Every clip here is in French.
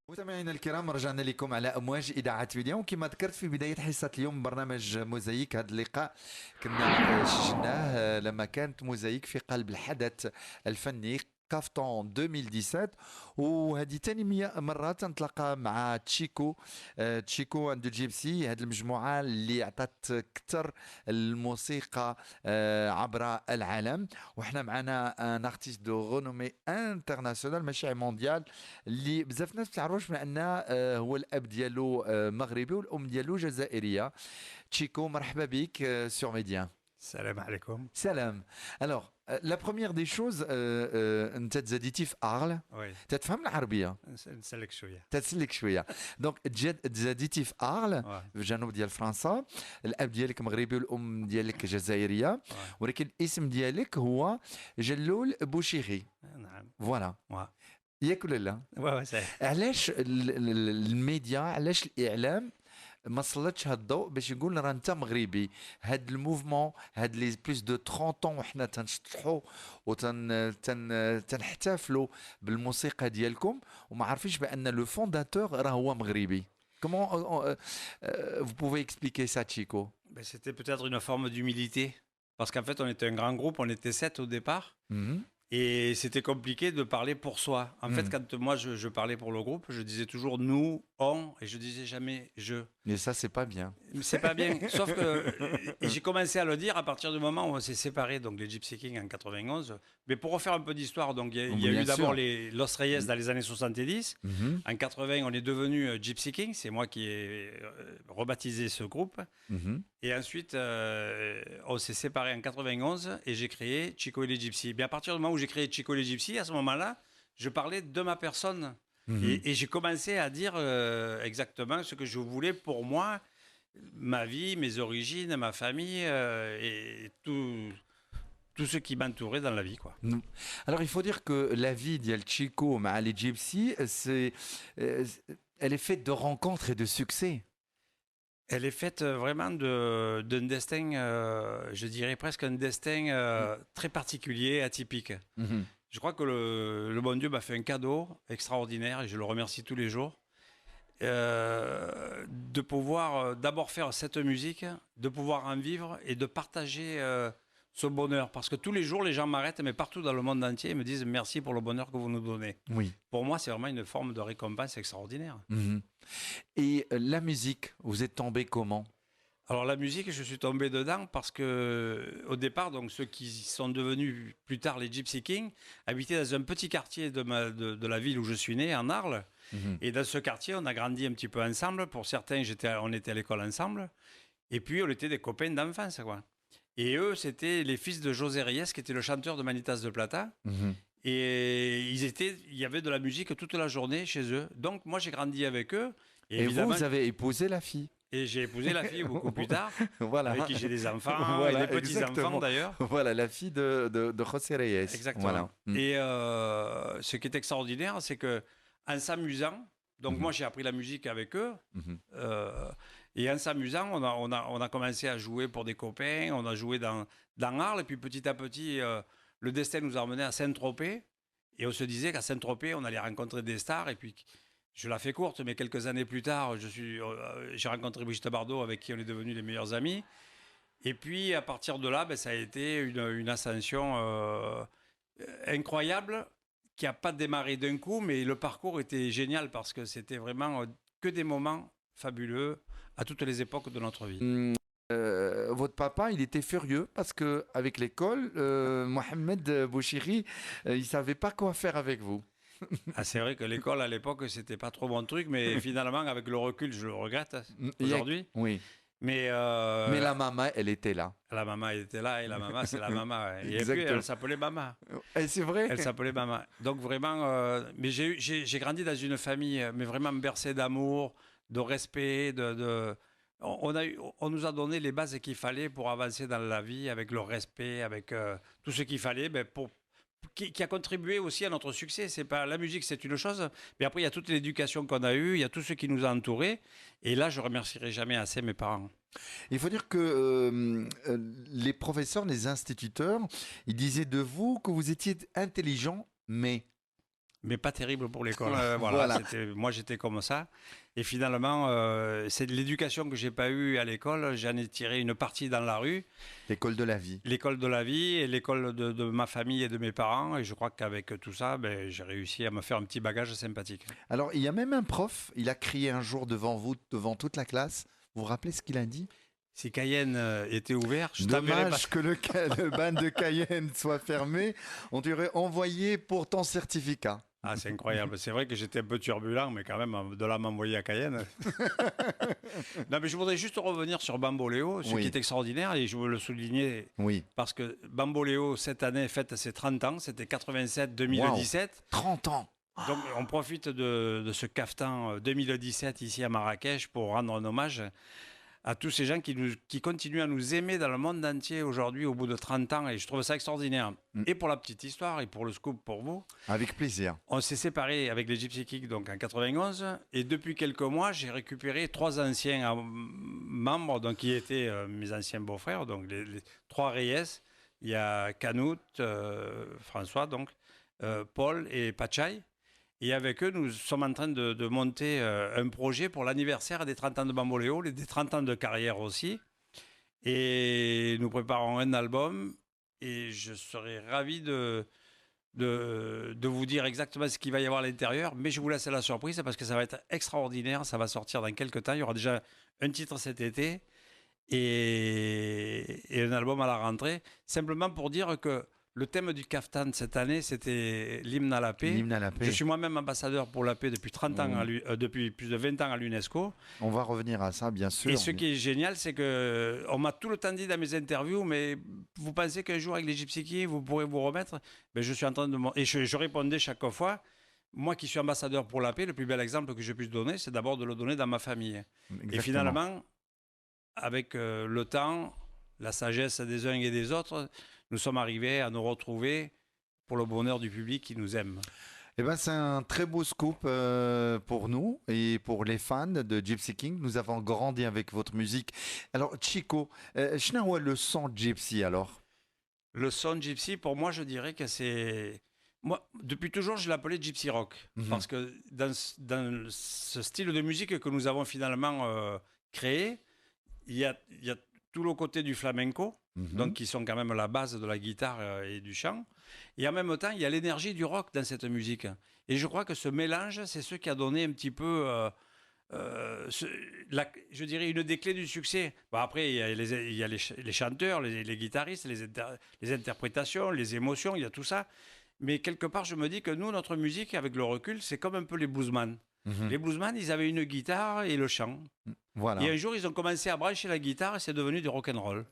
مستمعينا الكرام، رجعنا لكم على امواج اذاعه اليوم. كما ذكرت في بدايه حصه اليوم برنامج موزايك، هذا اللقاء كنا سجلناه لما كانت موزايك في قلب الحدث الفني كافتون 2017. وهذه ثاني مرة تنتلاقى مع تشيكو. تشيكو اند جيبسي، هذه المجموعة اللي عطات كثر الموسيقى عبر العالم. وحنا معنا ان ارتيست دو رونومي انترناسيونال، ماشي مونديال، اللي بزاف ناس ما تعرفوش من ان هو الاب ديالو مغربي والام ديالو جزائرية. تشيكو، مرحبا بك سور ميديا. Salam alaikum. Salam. Alors, la première des choses, انت تزاديتي في ارل، Oui, تتفهم العربيه، نسلك شوية. تتسلك شويه. دونك تزاديتي في ارل Ouais, في الجنوب ديال فرنسا. الاب ديالك مغربي والام ديالك جزائريه، ouais, ولكن الاسم ديالك هو جلول بوشيري. نعم. فوالا، Ouais, ياك ولا لا؟ ouais, صحيح. علاش الميديا، علاش الاعلام ما سلطش هاد الضوء باش يقول راه انت مغربي؟ هاد الموفمون، هاد لي بلوس دو 30 وحنا تنشطحوا تنحتفلوا بالموسيقى ديالكم وما عارفينش بان لو فونداتور راه هو مغربي. Comment vous pouvez expliquer ça, Chico? Ben, c'était peut-être une forme d'humilité. Parce qu'en fait, on était un grand groupe, on était 7 au départ. Mhm. Et c'était compliqué de parler pour soi. En fait, quand moi je parlais pour le groupe, je disais toujours nous, on, et je disais jamais je. Mais ça, c'est pas bien. Mais c'est pas bien. Sauf que et j'ai commencé à le dire à partir du moment où on s'est séparés, donc les Gypsy Kings en 91. Mais pour refaire un peu d'histoire, donc il y a Bien eu d'abord sûr. les Los Reyes dans les années 70. Mhm. En 80, on est devenu Gypsy King. C'est moi qui ai rebaptisé ce groupe. Mhm. Et ensuite, on s'est séparés en 91 et j'ai créé Chico et les Gypsy. Mais à partir du moment où j'ai créé Chico et les Gypsy, à ce moment-là, je parlais de ma personne. Mhm. Et j'ai commencé à dire exactement ce que je voulais pour moi, ma vie, mes origines, ma famille et tout ce qui m'entourait dans la vie, quoi. Non. Alors, il faut dire que la vie d'Yal Chico مع les Gypsy, elle est faite de rencontres et de succès. Elle est faite vraiment d'un destin, je dirais presque un destin très particulier, atypique. Mhm. Je crois que le bon Dieu m'a fait un cadeau extraordinaire et je le remercie tous les jours. De pouvoir d'abord faire cette musique, de pouvoir en vivre et de partager ce bonheur. Parce que tous les jours, les gens m'arrêtent, mais partout dans le monde entier, ils me disent merci pour le bonheur que vous nous donnez. Oui. Pour moi, c'est vraiment une forme de récompense extraordinaire. Mhm. Et la musique, vous êtes tombé comment? Alors la musique, je suis tombé dedans parce que au départ, donc ceux qui sont devenus plus tard les Gypsy Kings habitaient dans un petit quartier de la ville où je suis né, en Arles. Mhm. Et dans ce quartier, on a grandi un petit peu ensemble. Pour certains, on était à l'école ensemble. Et puis, on était des copains d'enfance, quoi. Et eux, c'était les fils de José Reyes, qui était le chanteur de Manitas de Plata. Mhm. Et il y avait de la musique toute la journée chez eux. Donc, moi, j'ai grandi avec eux. Et évidemment, vous avez épousé la fille. et j'ai épousé la fille beaucoup plus tard, Voilà. avec qui j'ai des enfants, Voilà, et des petits-enfants exactement. d'ailleurs. Voilà, la fille de José Reyes. Exactement. Voilà. Mm. Et ce qui est extraordinaire, c'est que en s'amusant, donc moi j'ai appris la musique avec eux, Mhm. et en s'amusant, on a commencé à jouer pour des copains, on a joué dans Arles, et puis petit à petit, le destin nous a emmenés à Saint-Tropez, et on se disait qu'à Saint-Tropez, on allait rencontrer des stars, et puis je la fais courte, mais quelques années plus tard, j'ai rencontré Brigitte Bardot, avec qui on est devenus les meilleurs amis. Et puis, à partir de là, ça a été une ascension incroyable, qui n'a pas démarré d'un coup, mais le parcours était génial, parce que c'était vraiment que des moments fabuleux à toutes les époques de notre vie. Votre papa, il était furieux parce que avec l'école, Mohamed Bouchiri, il savait pas quoi faire avec vous. Ah, c'est vrai que l'école, à l'époque, c'était pas trop bon truc, mais finalement, avec le recul, je le regrette aujourd'hui. Oui. Mais Mais la maman, elle était là. la maman elle était là, et la maman, c'est la maman. Ouais. Et puis, Exactement. elle s'appelait Mama. Et c'est vrai. Elle s'appelait Mama. Donc vraiment, mais j'ai grandi dans une famille, mais vraiment bercée d'amour, de respect, on nous a donné les bases qu'il fallait pour avancer dans la vie, avec le respect, avec tout ce qu'il fallait, qui a contribué aussi à notre succès. C'est pas la musique, c'est une chose, mais après il y a toute l'éducation qu'on a eue, il y a tout ce qui nous a entourés. Et là, je remercierai jamais assez mes parents. Il faut dire que les professeurs, les instituteurs, ils disaient de vous que vous étiez intelligent, Mais pas terrible pour l'école. Voilà, Voilà. moi j'étais comme ça. Et finalement, c'est de l'éducation que j'ai pas eue à l'école. J'en ai tiré une partie dans la rue, L'école de la vie. l'école de la vie et l'école de ma famille et de mes parents. Et je crois qu'avec tout ça, j'ai réussi à me faire un petit bagage sympathique. Alors, il y a même un prof, il a crié un jour devant vous, devant toute la classe. Vous vous rappelez ce qu'il a dit? Si Cayenne était ouvert, je t'enverrais Dommage que le ban de Cayenne soit fermé. On t'aurait envoyé pour ton certificat. Ah, c'est incroyable. C'est vrai que j'étais un peu turbulent, mais quand même, de là m'envoyer à Cayenne. Non, mais je voudrais juste revenir sur Bamboléo, ce Oui. qui est extraordinaire, et je veux le souligner Oui. parce que Bamboléo, cette année, fête ses 30 ans. C'était 87-2017. 30 ans. Donc, on profite de ce cafetan 2017 ici à Marrakech pour rendre un hommage à tous ces gens qui continuent à nous aimer dans le monde entier aujourd'hui au bout de 30 ans. Et je trouve ça extraordinaire. Mm. Et pour la petite histoire et pour le scoop pour vous, Avec plaisir. on s'est séparés avec les Gypsy Kings donc en 91. Et depuis quelques mois, j'ai récupéré 3 anciens membres donc, qui étaient mes anciens beaux-frères, donc les 3 Reyes. Il y a Canute, François, donc, Paul et Pachai. Et avec eux, nous sommes en train de monter un projet pour l'anniversaire des 30 ans de Bamboléo, des 30 ans de carrière aussi. Et nous préparons un album. Et je serai ravi de vous dire exactement ce qu'il va y avoir à l'intérieur. Mais je vous laisse la surprise parce que ça va être extraordinaire. Ça va sortir dans quelques temps. Il y aura déjà un titre cet été et un album à la rentrée. Simplement pour dire que le thème du Kaftan cette année, c'était l'hymne à la paix. L'hymne à la paix. Je suis moi-même ambassadeur pour la paix depuis 30 ans, depuis plus de 20 ans à l'UNESCO. On va revenir à ça, bien sûr. Et ce qui est génial, c'est que on m'a tout le temps dit dans mes interviews, mais vous pensez qu'un jour avec les Gypsy Kings, vous pourrez vous remettre? Je suis en train de... Et je répondais chaque fois, moi qui suis ambassadeur pour la paix, le plus bel exemple que je puisse donner, c'est d'abord de le donner dans ma famille. Exactement. Et finalement, avec le temps, la sagesse des uns et des autres, nous sommes arrivés à nous retrouver pour le bonheur du public qui nous aime. Eh ben, c'est un très beau scoop pour nous et pour les fans de Gypsy King. Nous avons grandi avec votre musique. Alors, Chico, quel est le son Gypsy alors? Le son Gypsy, pour moi, je dirais que c'est... Moi, depuis toujours, je l'appelais Gypsy Rock. Parce que dans ce style de musique que nous avons finalement créé, il y a tout le côté du flamenco, donc qui sont quand même la base de la guitare et du chant. Et en même temps, il y a l'énergie du rock dans cette musique. Et je crois que ce mélange, c'est ce qui a donné un petit peu, je dirais, une des clés du succès. Bon, après, il y a les chanteurs, les guitaristes, les interprétations, les émotions, il y a tout ça. Mais quelque part, je me dis que nous, notre musique, avec le recul, c'est comme un peu les bluesman. Les bluesman, ils avaient une guitare et le chant. Voilà. Et un jour, ils ont commencé à brancher la guitare et c'est devenu du rock'n'roll.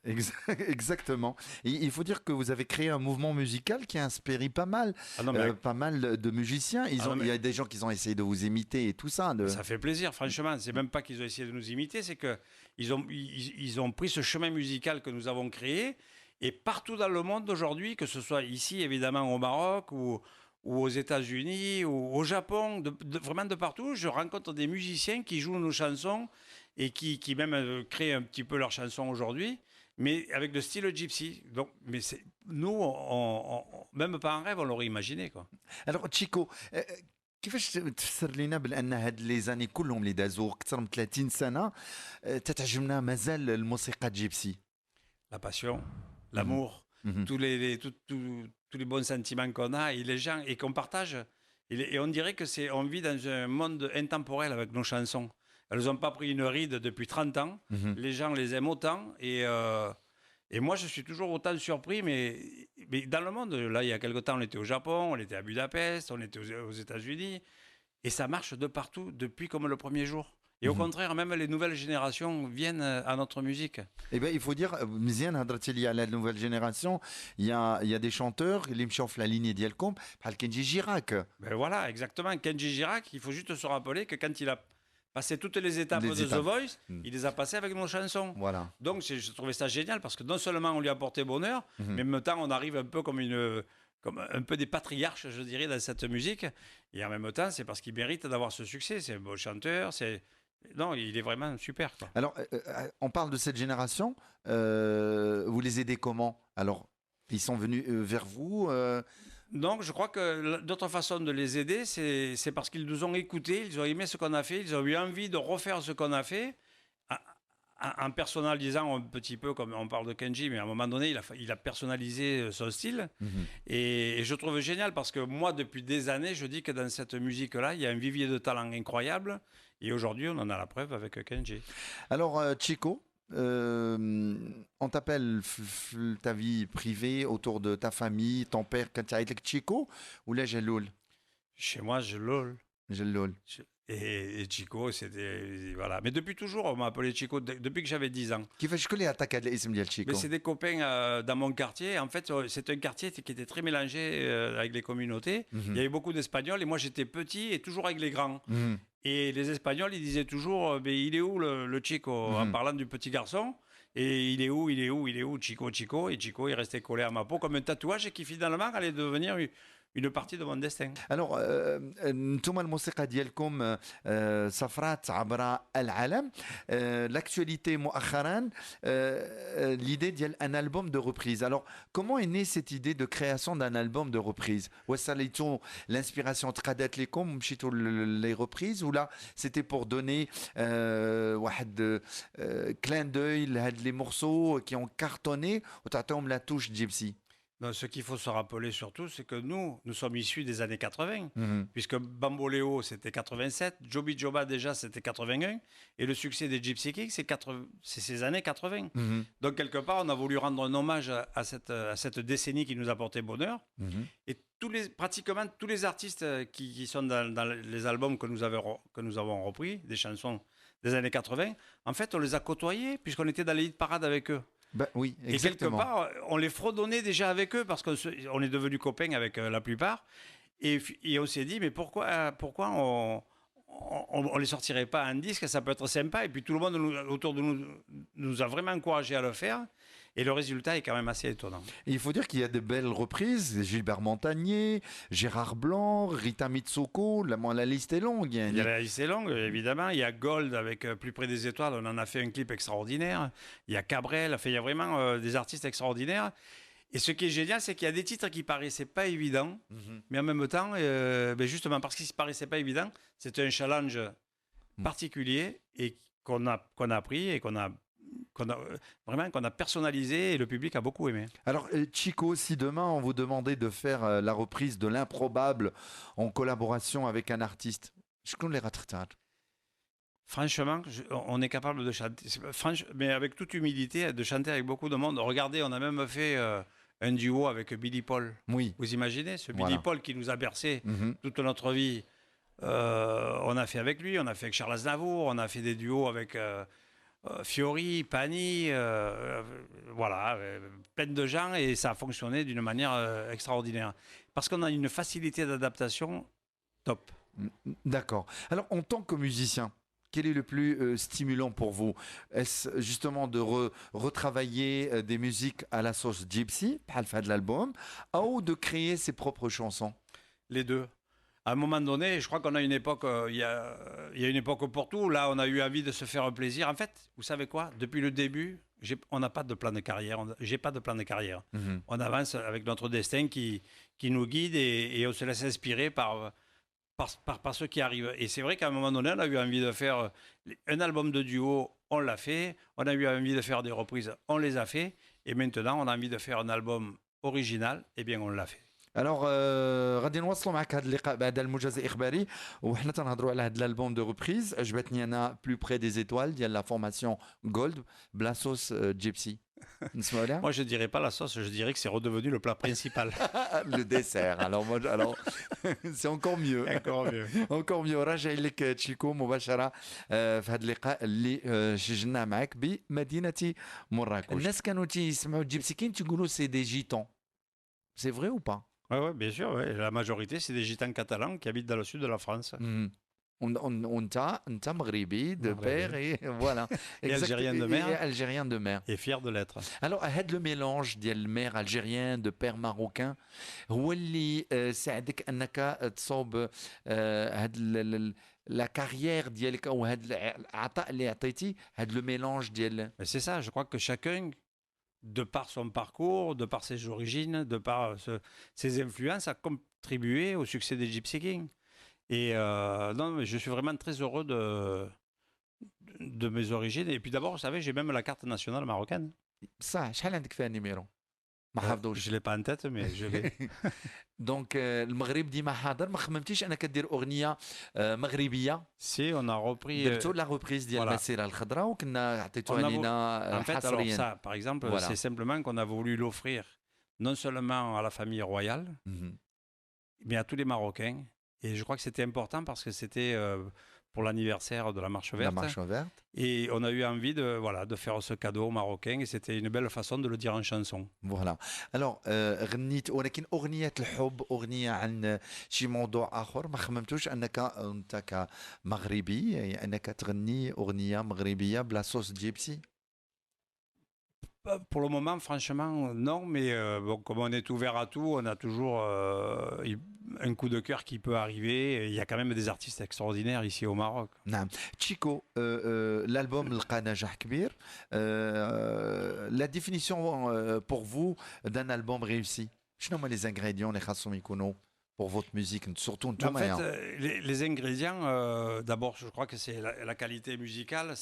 Exactement. Et il faut dire que vous avez créé un mouvement musical qui a inspiré pas mal, pas mal de musiciens. Il y a des gens qui ont essayé de vous imiter et tout ça. Ça fait plaisir, franchement. C'est même pas qu'ils ont essayé de nous imiter, c'est qu'ils ont pris ce chemin musical que nous avons créé. Et partout dans le monde aujourd'hui, que ce soit ici, évidemment, au Maroc ou aux États-Unis ou au Japon, vraiment de partout, je rencontre des musiciens qui jouent nos chansons et qui même créent un petit peu leurs chansons aujourd'hui, mais avec le style gypsy. Donc, mais nous, même pas en rêve, on l'aurait imaginé, quoi. Alors, Chico, كيفاش تفسر لنا بان هاد لي زاني كلهم اللي دازوا اكثر من 30 سنه تتعجبنا مازال الموسيقى جيبسي؟ La passion, l'amour, tous les bons sentiments qu'on a et les gens et qu'on partage. Et on dirait on vit dans un monde intemporel avec nos chansons. Elles n'ont pas pris une ride depuis 30 ans. Les gens les aiment autant. Et moi, je suis toujours autant surpris. Mais dans le monde, là, il y a quelque temps, on était au Japon, on était à Budapest, on était aux États-Unis. Et ça marche de partout depuis comme le premier jour. Et au contraire, même les nouvelles générations viennent à notre musique. Eh bien, il faut dire, مزيان هضرتي لي على la nouvelle génération. Il y a des chanteurs اللي مشاو في la lignée ديالكم بحال كنجي جيراك. Ben voilà, exactement. Kenji Girac, il faut juste se rappeler que quand il a passé toutes les étapes Les de The étapes. Voice, Mm. il les a passées avec nos chansons. Voilà. Donc je trouvais ça génial parce que non seulement on lui a porté bonheur, Mhm. mais en même temps on arrive un peu comme un peu des patriarches, je dirais, dans cette musique. Et en même temps, c'est parce qu'il mérite d'avoir ce succès. C'est un beau chanteur. Non, il est vraiment super, quoi. Alors, on parle de cette génération. Vous les aidez comment? Alors, ils sont venus vers vous. Donc, je crois que d'autres façons de les aider, c'est parce qu'ils nous ont écoutés, ils ont aimé ce qu'on a fait, ils ont eu envie de refaire ce qu'on a fait, en personnalisant un petit peu, comme on parle de Kenji, mais à un moment donné, il a personnalisé son style. Mhm. Et je trouve génial parce que moi, depuis des années, je dis que dans cette musique-là, il y a un vivier de talent incroyable. Et aujourd'hui, on en a la preuve avec Kenji. Alors, Chico, on t'appelle ta vie privée autour de ta famille, ton père, quand tu as été Chico, ou là, Jelloul? Chez moi, je lol. Jelloul. Et Chico, c'était. Voilà. Mais depuis toujours, on m'a appelé Chico, depuis que j'avais 10 ans. كيفاش شكون اللي عطاك هذا الاسم ديال Mais Chico؟ c'est des copains dans mon quartier. En fait, c'est un quartier qui était très mélangé avec les communautés. Il y Mhm. avait beaucoup d'Espagnols et moi, j'étais petit et toujours avec les grands. Mhm. Et les Espagnols, ils disaient toujours, mais il est où le Chico, en Mhm. parlant du petit garçon. Et il est où, Chico, Chico. Et Chico, il restait collé à ma peau comme un tatouage et qui finalement allait devenir une partie de mon destin. الوغ انتم الموسيقى ديالكم سافرات عبر العالم. L'actualité مؤخرا l'idée ديال un album de reprise. Alors comment est née cette idée de création d'un album de reprise? وصلتوا l'inspiration تقادات لكم مشيتوا les reprises ou là c'était pour donner واحد clin d'œil لهاد les morceaux qui ont cartonné وتعطيهم la touche gypsy? Donc, ce qu'il faut se rappeler surtout, c'est que nous sommes issus des années 80, Mhm. puisque Bamboléo, c'était 87, Joby Joba, déjà, c'était 81, et le succès des Gypsy Kings, c'est ces années 80. Mhm. Donc, quelque part, on a voulu rendre un hommage à cette décennie qui nous a porté bonheur. Mhm. Et pratiquement tous les artistes qui sont dans les albums que nous avons repris, des chansons des années 80, en fait, on les a côtoyés, puisqu'on était dans les hit parades avec eux. Ben oui, Et quelque exactement. part, on les fredonnait déjà avec eux parce qu'on est devenus copains avec la plupart. Et on s'est dit, mais pourquoi on les sortirait pas un disque? Ça peut être sympa. Et puis tout le monde autour de nous a vraiment encouragés à le faire. Et le résultat est quand même assez étonnant. Et il faut dire qu'il y a de belles reprises. Gilbert Montagnier, Gérard Blanc, Rita Mitsoko, la liste est longue. Il y a la liste est longue, évidemment. Il y a Gold avec Plus près des étoiles. On en a fait un clip extraordinaire. Il y a Cabrel. Enfin, il y a vraiment des artistes extraordinaires. Et ce qui est génial, c'est qu'il y a des titres qui paraissaient pas évidents, Mhm. mais en même temps, justement parce qu'ils ne paraissaient pas évidents, c'était un challenge particulier et qu'on a pris et qu'on a personnalisé et le public a beaucoup aimé. Alors, Chico, si demain on vous demandait de faire la reprise de l'improbable en collaboration avec un artiste, je connais les ratatata. Franchement, on est capable de chanter, mais avec toute humilité, de chanter avec beaucoup de monde. Regardez, on a même fait un duo avec Billy Paul. Oui. Vous imaginez ce Voilà. Billy Paul qui nous a bercé Mhm. toute notre vie. On a fait avec lui, on a fait avec Charles Aznavour, on a fait des duos avec Fiori, Pani, voilà, plein de gens et ça a fonctionné d'une manière extraordinaire. Parce qu'on a une facilité d'adaptation top. D'accord. Alors, en tant que musicien, quel est le plus stimulant pour vous? Est-ce justement de retravailler des musiques à la sauce gypsy, بحال في هذا l'album, ou de créer ses propres chansons? Les deux. À un moment donné, je crois qu'on a une époque, il y a une époque pour tout. Là, on a eu envie de se faire un plaisir. En fait, vous savez quoi? Depuis le début, on n'a pas de plan de carrière. J'ai pas de plan de carrière. Mhm. On avance avec notre destin qui nous guide et on se laisse inspirer par ceux qui arrivent. Et c'est vrai qu'à un moment donné, on a eu envie de faire un album de duo, on l'a fait. On a eu envie de faire des reprises, on les a fait. Et maintenant, on a envie de faire un album original, eh bien, on l'a fait. Alors, غادي نواصلوا معك هذا اللقاء بعد الموجز الإخباري وحنا تنهضروا على هذا الالبوم دو ريبريز. عجبتني انا بلو بري دي زيتوال ديال لا فورماسيون جولد بلا صوص جيبسي. نسمعوا لها؟ Moi, je ne dirais pas la sauce, je dirais que c'est redevenu le plat principal. Le dessert. Alors c'est encore mieux. Encore mieux. encore mieux. راجع لك تشيكو مباشره في هذا اللقاء اللي سجلناه معك بمدينه مراكش. الناس كانوا تيسمعوا الجيبسي كين تيقولوا سي دي جيتون. C'est vrai ou pas? Oui, bien sûr. Ouais. La majorité, c'est des gitans catalans qui habitent dans le sud de la France. Mhm. انت مغربي de père مغربي et voilà. et algérien de Et mère algérien de mère. et fier de l'être. Alors هاد le mélange ديال mère algérien de père marocain هو اللي ساعدك انك تصوب هاد لا كارير ديالك او هاد العطاء اللي عطيتي هاد لو ميلونج ديال. Mais c'est ça, je crois que chacun, de par son parcours, de par ses origines, de par ses influences, a contribué au succès des Gypsy Kings. Et non, mais je suis vraiment très heureux de mes origines. Et puis d'abord, vous savez, j'ai même la carte nationale marocaine. صح شحال عندك فيها نيميرو ما حافظوش. Je ne l'ai pas en tête, mais je l'ai. دونك المغرب ديما حاضر ما خممتيش انك دير اغنيه مغربيه Si, on a repris. درتو لا ريبريز ديال voilà. المسيره الخضراء وكنا عطيتوها On a لينا En fait, alors حصريا. ça, par exemple, Voilà. c'est simplement qu'on a voulu l'offrir non seulement à la famille royale, مهم. mais à tous les Marocains. Et je crois que c'était important parce que c'était pour l'anniversaire de la Marche La Verte. marche verte. Et on a eu envie de faire ce cadeau aux Marocains. Et c'était une belle façon de le dire en chanson. فوالا الوغ غنيت ولكن اغنيه الحب اغنيه عن شي موضوع اخر ما خممتوش انك انت كمغربي يعني انك تغني اغنيه مغربيه بلا صوص جيبسي. Pour le moment, franchement, non. Mais bon, comme on est ouvert à tout, on a toujours un coup de cœur qui peut arriver. Et il y a quand même des artistes extraordinaires ici au Maroc. نعم تشيكو الالبوم لقى نجاح كبير. لا ديفينيسيون بور فو دان البوم ريوسي شنو هما لي زانغريديون اللي خاصهم يكونوا pour votre musique surtout En نتوما fait, يا. les ingrédients, d'abord, je crois que c'est la qualité musicale,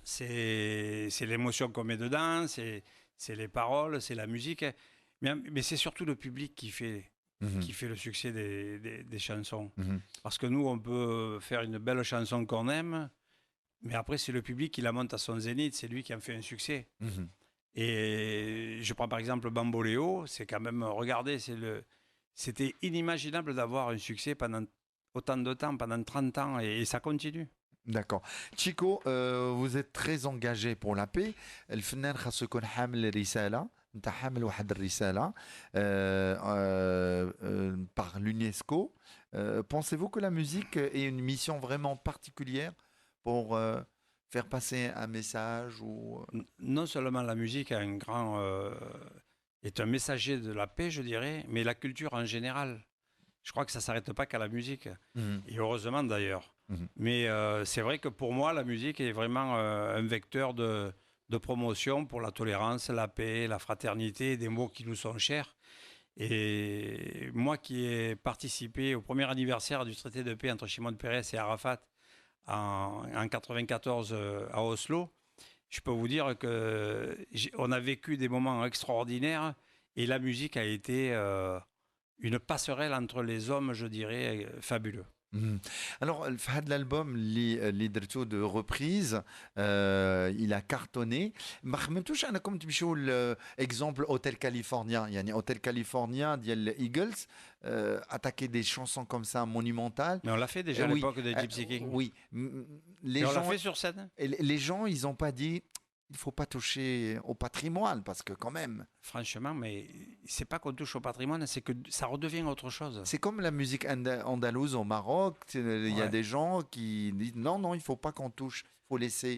c'est l'émotion qu'on met dedans, c'est les paroles, c'est la musique. Mais c'est surtout le public Mhm. qui fait le succès des chansons. Mhm. Parce que nous, on peut faire une belle chanson qu'on aime, mais après, c'est le public qui la monte à son zénith, c'est lui qui en fait un succès. Mhm. Et je prends par exemple Bamboléo, c'est quand même, regardez, c'était inimaginable d'avoir un succès pendant autant de temps, pendant 30 ans, et ça continue. D'accord. Chico, vous êtes très engagé pour la paix. الفنان خاصو يكون حامل رسالة. انت حامل واحد الرسالة par l'UNESCO. Pensez-vous que la musique ait une mission vraiment particulière pour faire passer un message ou... Non seulement la musique est un messager de la paix, je dirais, mais la culture en général. Je crois que ça ne s'arrête pas qu'à la musique, Mhm. et heureusement d'ailleurs. Mhm. Mais c'est vrai que pour moi, la musique est vraiment un vecteur de promotion pour la tolérance, la paix, la fraternité, des mots qui nous sont chers. Et moi qui ai participé au premier anniversaire du traité de paix entre Shimon Peres et Arafat en 1994 à Oslo, je peux vous dire qu'on a vécu des moments extraordinaires et la musique a été une passerelle entre les hommes, je dirais, fabuleux. Mhm. Alors, في هذا الالبوم اللي درتو دو ريبريز il a cartonné. ما خممتوش انكم تمشيو لاكزومبل اوتيل كاليفورنيا يعني اوتيل كاليفورنيا ديال ايجلز attaquer des chansons comme ça monumentales. Mais on l'a fait déjà à Oui, l'époque des Gypsy Kings. oui. Les Et on l'a gens, fait sur scène. les gens, ils n'ont pas dit il faut pas toucher au patrimoine parce que quand même, Franchement, mais c'est pas qu'on touche au patrimoine, c'est que ça redevient autre chose. c'est comme la musique andalouse au Maroc. Il y a Ouais. des gens qui disent non, non, il faut pas qu'on touche, il faut laisser.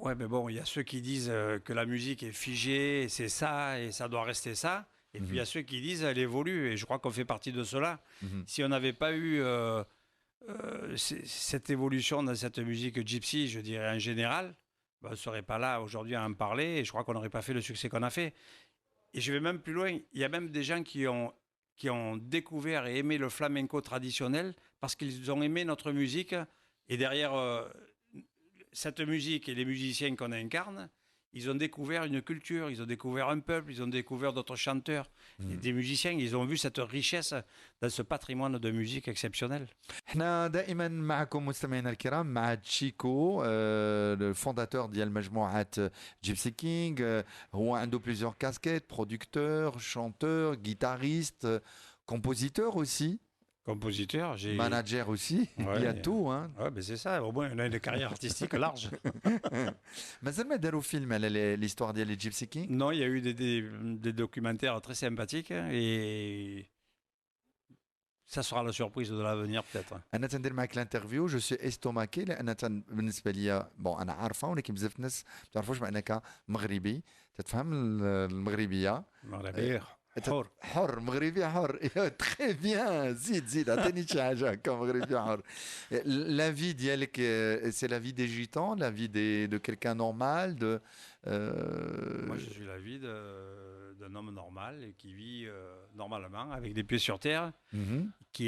Ouais, mais bon, il y a ceux qui disent que la musique est figée, et c'est ça, et ça doit rester ça. Et puis il y a ceux qui disent elle évolue, et je crois qu'on fait partie de cela. Mhm. Si on n'avait pas eu cette évolution dans cette musique gypsy, je dirais en général, ben, on ne serait pas là aujourd'hui à en parler, et je crois qu'on n'aurait pas fait le succès qu'on a fait. Et je vais même plus loin, il y a même des gens qui ont découvert et aimé le flamenco traditionnel parce qu'ils ont aimé notre musique, et derrière cette musique et les musiciens qu'on incarne, ils ont découvert une culture, ils ont découvert un peuple, ils ont découvert d'autres chanteurs, et des musiciens, ils ont vu cette richesse dans ce patrimoine de musique exceptionnel. احنا دائما معكم مستمعينا الكرام مع تشيكو الفونداتور ديال مجموعة جيبسي كينج. هو عنده plusieurs casquettes, producteur, chanteur, guitariste, compositeur aussi, Compositeur, j'ai... manager aussi. Il y a Ouais. tout hein. Ouais, ben c'est ça, au moins on a une carrière artistique large. مازال ما داروا فيلم على l'histoire ديال les Gypsy Kings. Non, il y a eu des documentaires très sympathiques, et ça sera la surprise de l'avenir peut-être. انا تندير معك الانترفيو جو سي استوماكي لان بالنسبه لي بون انا عارفه ولكن بزاف الناس ما تعرفوش بانك مغربي تتفهم المغربيه مغربي حر. حر مغربي حر تري بيان زيد عطيني شي حاجه هكا مغربي حر لا في ديالك سي لا في دي جيتون لا في دي quelqu'un normal de Moi, je suis la vie d'un homme normal et qui vit normalement avec des pieds sur terre, mhm, qui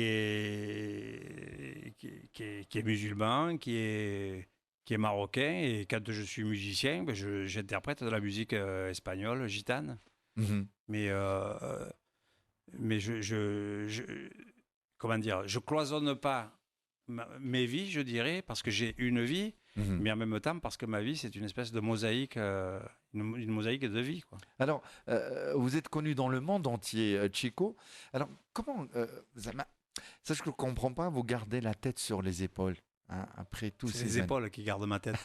est musulman, qui est marocain. Et quand je suis musicien, ben, j'interprète de la musique espagnole, gitane. mhm, Mais comment dire, je cloisonne pas mes vies, je dirais, parce que j'ai une vie, mhm. mais en même temps parce que ma vie, c'est une espèce de mosaïque, une mosaïque de vie, quoi. Alors, vous êtes connu dans le monde entier, Chico. Alors, comment, ça je ne comprends pas, vous gardez la tête sur les épaules hein, après tous C'est ces les années. épaules qui gardent ma tête.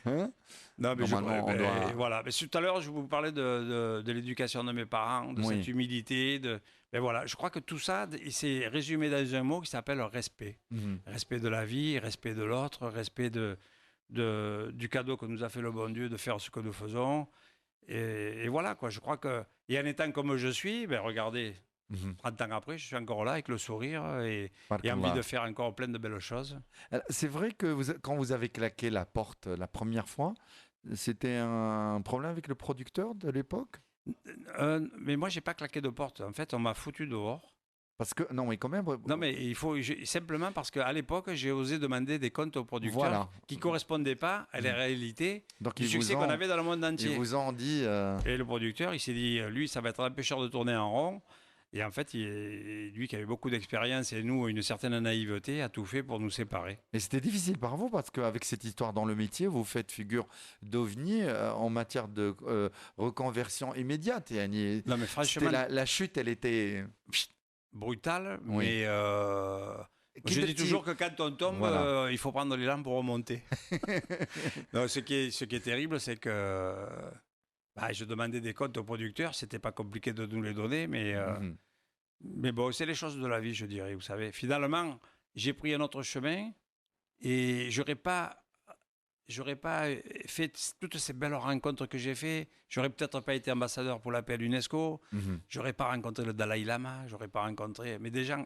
Hein. Non, mais Normalement, on doit- voilà. Mais tout à l'heure, je vous parlais de l'éducation de mes parents, de Oui. cette humilité. Mais voilà, je crois que tout ça, c'est résumé dans un mot qui s'appelle respect. Mhm. Respect de la vie, respect de l'autre, respect du cadeau que nous a fait le bon Dieu de faire ce que nous faisons. Et voilà, quoi. Je crois que, et en étant comme je suis, ben regardez, Mhm. 30 ans après, je suis encore là avec le sourire et envie Barakallah. de faire encore plein de belles choses. C'est vrai que quand vous avez claqué la porte la première fois, c'était un problème avec le producteur de l'époque? Mais moi, j'ai pas claqué de porte. En fait, on m'a foutu dehors. Parce que, non, mais quand même. Non, mais simplement parce qu'à l'époque, j'ai osé demander des comptes aux producteurs Voilà. qui ne correspondaient pas à la réalité Donc, du ils succès vous qu'on ont, avait dans le monde ils entier. vous ont dit. Et le producteur, il s'est dit, lui, ça va être l'empêcheur de tourner en rond. Et en fait, lui qui avait beaucoup d'expérience et nous, une certaine naïveté, a tout fait pour nous séparer. Et c'était difficile par vous parce qu'avec cette histoire dans le métier, vous faites figure d'ovni en matière de reconversion immédiate. Yani, Non, mais c'était franchement, la chute, elle était. brutal. Oui. Mais je dis toujours que quand on tombe, Voilà. il faut prendre l'élan pour remonter. Non, ce qui est terrible, c'est que je demandais des comptes aux producteurs. C'était pas compliqué de nous les donner, Mhm. mais bon, c'est les choses de la vie, je dirais. Vous savez, finalement, j'ai pris un autre chemin et j'aurais pas fait toutes ces belles rencontres que j'ai fait. J'aurais peut-être pas été ambassadeur pour la paix à l'UNESCO. Mhm. J'aurais pas rencontré le Dalai Lama. J'aurais pas rencontré, mais des gens,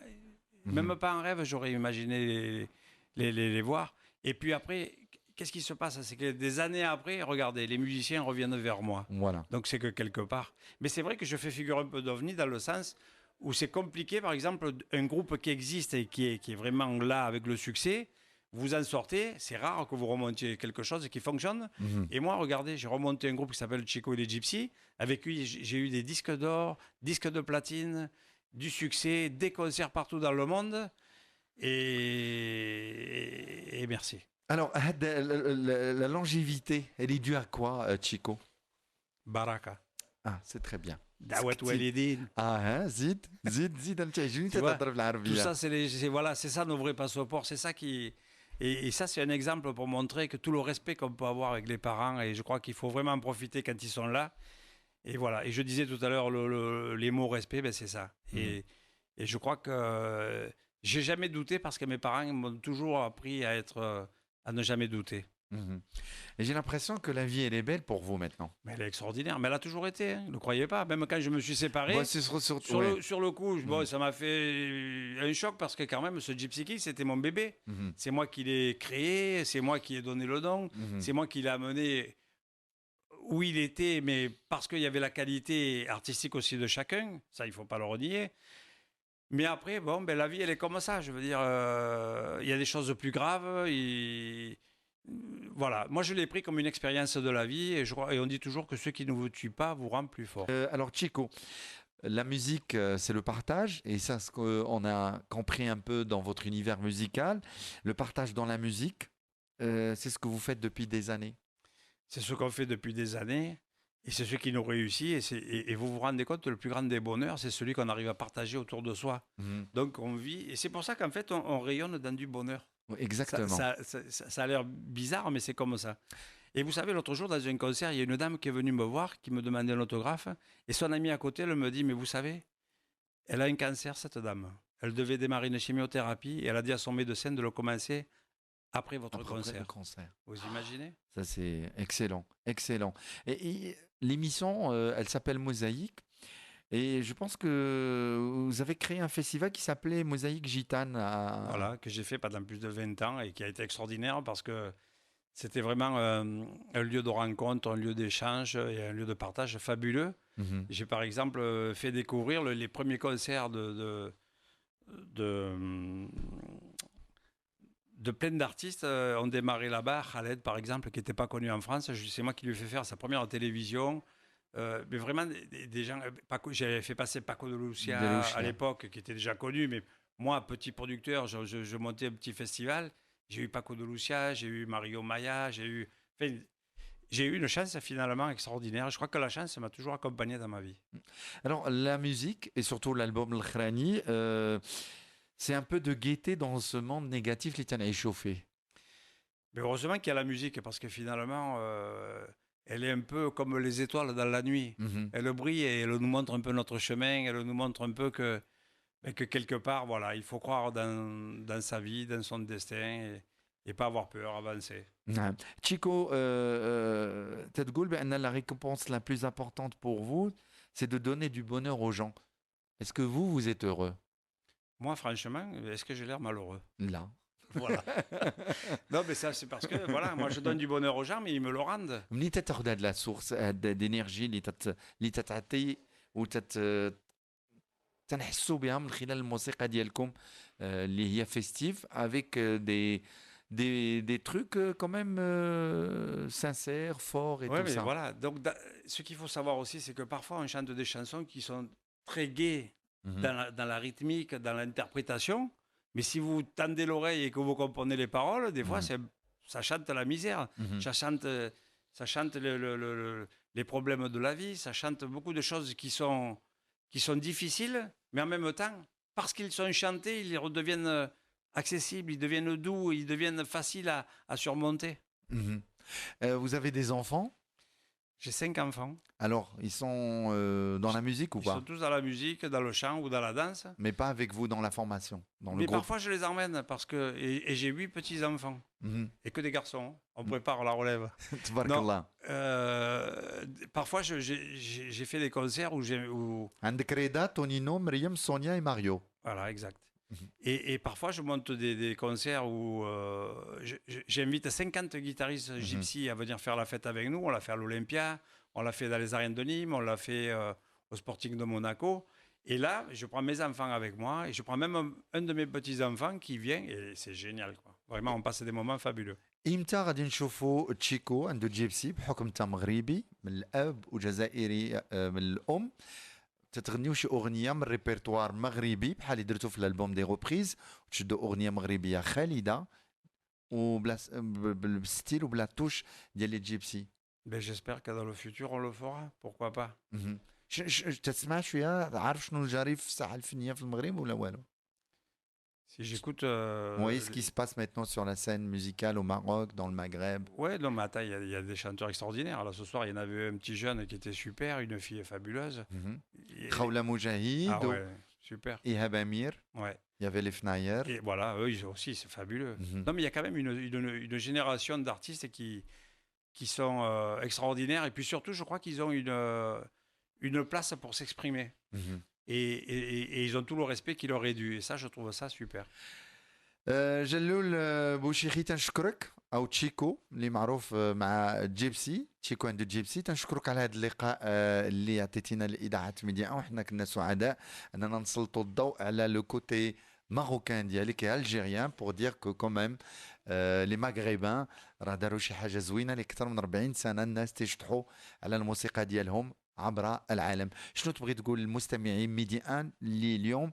Mhm. même pas en rêve, j'aurais imaginé les voir. Et puis après, qu'est-ce qui se passe? C'est que des années après, regardez, les musiciens reviennent vers moi. Voilà. Donc c'est que quelque part. Mais c'est vrai que je fais figure un peu d'ovni dans le sens où c'est compliqué, par exemple, un groupe qui existe et qui est vraiment là avec le succès, vous en sortez, c'est rare que vous remontiez quelque chose qui fonctionne. Mhm. Et moi, regardez, j'ai remonté un groupe qui s'appelle Chico et les Gypsies. Avec lui, j'ai eu des disques d'or, disques de platine, du succès, des concerts partout dans le monde. Et merci. Alors, la longévité, elle est due à quoi, Chico? Baraka. Ah, c'est très bien. Dawat Walidin. Ah, hein, zid, أنت عجبني Tu vois, تهضر Tout بالعربية. ça, voilà, c'est ça nos vrais passeports. C'est ça qui. Et ça, c'est un exemple pour montrer que tout le respect qu'on peut avoir avec les parents, et je crois qu'il faut vraiment en profiter quand ils sont là. Et voilà. Et je disais tout à l'heure, les mots respect, ben, c'est ça. Et je crois que j'ai jamais douté parce que mes parents m'ont toujours appris à ne jamais douter. Mhm. Et j'ai l'impression que la vie, elle est belle pour vous maintenant. Mais elle est extraordinaire. Mais elle a toujours été. Hein. Ne croyez pas. Même quand je me suis séparé. Bon, c'est ouais. Sur le coup, bon, ça m'a fait un choc parce que quand même, ce Gypsy King, c'était mon bébé. Mhm. C'est moi qui l'ai créé, c'est moi qui ai donné le nom, Mhm. c'est moi qui l'ai amené où il était, mais parce qu'il y avait la qualité artistique aussi de chacun, ça, il ne faut pas le renier. Mais après, bon, ben, la vie, elle est comme ça. Je veux dire, il y a des choses plus graves. Voilà, moi je l'ai pris comme une expérience de la vie et on dit toujours que ce qui ne vous tue pas vous rend plus fort. Alors, Chico, la musique, c'est le partage, et ça, ce qu'on a compris un peu dans votre univers musical, le partage dans la musique, c'est ce que vous faites depuis des années. C'est ce qu'on fait depuis des années et c'est ce qui nous réussit. Et vous vous rendez compte, le plus grand des bonheurs, c'est celui qu'on arrive à partager autour de soi. Mhm. Donc on vit, et c'est pour ça qu'en fait on rayonne dans du bonheur. Exactement. Ça a l'air bizarre, mais c'est comme ça. Et vous savez, l'autre jour, dans un concert, il y a une dame qui est venue me voir, qui me demandait un autographe. Et son amie à côté, elle me dit, mais vous savez, elle a un cancer, cette dame. Elle devait démarrer une chimiothérapie et elle a dit à son médecin de le commencer après votre Après le concert. concert. Vous imaginez? Ça, c'est excellent, excellent. Et l'émission, elle s'appelle Mosaïque. Et je pense que vous avez créé un festival qui s'appelait Mosaïque Gitane. Voilà, que j'ai fait pendant plus de 20 ans et qui a été extraordinaire parce que c'était vraiment un lieu de rencontre, un lieu d'échange et un lieu de partage fabuleux. Mhm. J'ai par exemple fait découvrir les premiers concerts de, de plein d'artistes ont démarré là-bas. Khaled, par exemple, qui n'était pas connu en France, c'est moi qui lui ai fait faire sa première télévision. Mais vraiment, des gens. J'avais fait passer Paco de De Lucia à Lucia. l'époque, qui était déjà connu, mais moi, petit producteur, je montais un petit festival. J'ai eu Paco de Lucia, j'ai eu Mario Maya, enfin, j'ai eu une chance finalement extraordinaire. Je crois que la chance m'a toujours accompagné dans ma vie. Alors, la musique, et surtout l'album L'Khrani, c'est un peu de gaieté dans ce monde négatif qui est chauffé. Mais heureusement qu'il y a la musique, parce que finalement, elle est un peu comme les étoiles dans la nuit. Mhm. Elle brille et elle nous montre un peu notre chemin, elle nous montre un peu que quelque part, voilà, il faut croire dans sa vie, dans son destin, et pas avoir peur, avancer. نعم. Chico, تتقول بأن la récompense la plus importante pour vous, c'est de donner du bonheur aux gens. Est-ce que vous, vous êtes heureux? Moi, franchement, est-ce que j'ai l'air malheureux? Là. Voilà. Non, mais ça, c'est parce que, voilà, moi, je donne du bonheur aux gens, mais ils me le rendent. منين تاخذ هاد لا سورس دينيرجي اللي تتعطي وتت تنحسوا بها من خلال الموسيقى ديالكم اللي هي فيستيف avec des trucs quand même sincères, forts et Oui, tout mais ça. voilà. Donc, ce qu'il faut savoir aussi, c'est que parfois, on chante des chansons qui sont très gaies Mhm. dans la rythmique, dans l'interprétation. Mais si vous tendez l'oreille et que vous comprenez les paroles, des fois, Mhm. ça chante la misère. Mhm. Ça chante les problèmes de la vie. Ça chante beaucoup de choses qui sont difficiles, mais en même temps, parce qu'ils sont chantés, ils redeviennent accessibles, ils deviennent doux, ils deviennent faciles à surmonter. Mhm. Vous avez des enfants? J'ai 5 enfants. Alors, ils sont dans la musique ou Ils sont pas? tous dans la musique, dans le chant ou dans la danse. Mais pas avec vous dans la formation, dans le Mais groupe. parfois, je les emmène parce que. Et j'ai 8 petits-enfants. Mhm. Et que des garçons. On prépare la relève. Non. تبارك Parfois, j'ai fait des concerts où j'ai. عندك رضا تونينو مريم سونيا et Mario. Voilà, exact. Mhm. Et parfois, je monte des concerts où j'invite 50 guitaristes gypsy à venir faire la fête avec nous. On l'a fait à l'Olympia, on l'a fait dans les arènes de Nîmes, on l'a fait au Sporting de Monaco. Et là, je prends mes enfants avec moi et je prends même un de mes petits-enfants qui vient et c'est génial, quoi. Vraiment, on passe des moments fabuleux. امتى غادي نشوفوا تشيكو عنده جيبسي بحكم انت مغربي من الاب وجزائري من الام تتغنيو شي اغنيه من ريبرتوار مغربي بحال اللي درتو في الالبوم دي غوبريز وتشدوا اغنيه مغربيه خالده وبلا بالستيل وبلا توش ديال لي جيبسي. Ben, j'espère que dans le futur, on le fera. Pourquoi pas? مهم. تسمع شويه عارف شنو جاري في الساحه الفنيه في المغرب ولا والو؟ Si j'écoute. Vous voyez ce qui se passe maintenant sur la scène musicale au Maroc, dans le Maghreb. Ouais, non, mais attends, il y a des chanteurs extraordinaires. Là, ce soir, il y en avait un petit jeune qui était super, une fille fabuleuse. Mhm. Et- Khawla Ah Moujahid, ouais, super. Ihab Amir, Ouais. il y avait les Fnayer. Et voilà, eux, ils aussi, c'est fabuleux. Mhm. Non, mais il y a quand même une génération d'artistes qui sont extraordinaires. Et puis surtout, je crois qu'ils ont une place pour s'exprimer. Mhm. Et ils ont tout le respect qui leur est dû. Et ça, je trouve ça super. جلول بوشيخي تنشكرك او تشيكو اللي معروف مع جيبسي تشيكو عند جيبسي تنشكرك على هذا اللقاء اللي عطيتينا الاذاعه ميديا وحنا كنا سعداء اننا نسلطوا الضوء على لو كوتي ماروكان ديالك et algérien pour dire que quand même les maghrébins راه داروا شي حاجه زوينه لاكثر من 40 سنه الناس تيشطحوا على الموسيقى ديالهم عبر العالم. شنو تبغي تقول للمستمعين ميديا ان اللي اليوم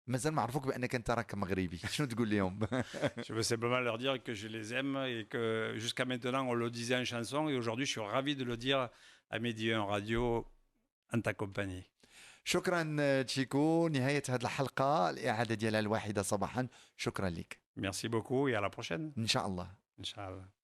مازال ما عرفوك بانك انت راك مغربي؟ شنو تقول لهم؟ Je veux simplement leur dire que je les aime et que jusqu'à maintenant, on le disait en chanson. Et aujourd'hui, je suis ravi de le dire à Midi 1 Radio en ta compagnie. شكرا تشيكو. نهايه هذه الحلقه الاعاده ديالها الواحده صباحا. شكرا لك. Merci beaucoup et à la prochaine. ان شاء الله. Inch'Allah.